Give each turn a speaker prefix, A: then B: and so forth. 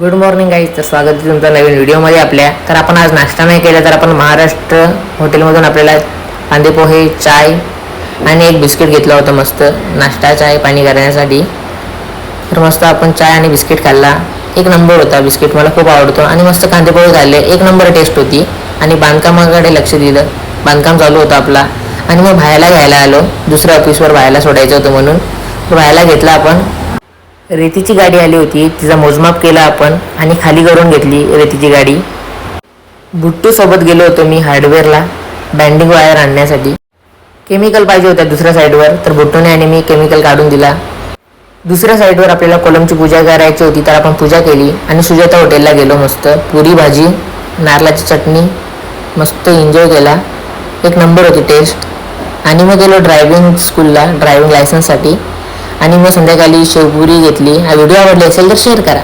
A: Good morning guys. तर स्वागत आहे तुमचं नवीन व्हिडिओमध्ये आपल्या. तर आपण आज नाश्ता नाही केला तर आपण महाराष्ट्र हॉटेलमधून आपल्याला कांदे पोहे, चाय आणि एक बिस्किट घेतला होता मस्त नाश्ता चाय पाणी करण्यासाठी. तर मस्त आपण चाय आणि बिस्किट खाल्ला. एक नंबर होता बिस्किट, मला खूप आवडतो. आणि मस्त कांदे पोहे खाल्ले, एक नंबर टेस्ट होती. आणि बांधकामाकडे लक्ष दिलं, बांधकाम चालू होतं आपला. आणि मग भायला घ्यायला आलो, दुसऱ्या ऑफिसवर भायला सोडायचं होतं म्हणून. तर भायला घेतला आपण. रेतीची गाडी आली होती, तिचा मोजमाप केला आपण आणि खाली करून घेतली रेतीची गाडी. बुट्टू सोबत गेलो होतो मी हार्डवेअरला बँडिंग वायर आणण्यासाठी. केमिकल पाहिजे होत्या दुसऱ्या साईडवर, तर बुट्टूने आणि मी केमिकल काढून दिला. दुसऱ्या साईडवर आपल्याला कोलमची पूजा करायची होती, तर आपण पूजा केली आणि सुजाता हॉटेलला गेलो. मस्त पुरी भाजी, नारळाची चटणी, मस्त एन्जॉय केला. एक नंबर होती टेस्ट. आणि मग गेलो ड्रायव्हिंग स्कूलला ड्रायव्हिंग लायसन्ससाठी. आणि मग संध्याकाळी शेवपुरी घेतली. हा व्हिडिओ आवडला असेल तर शेअर करा.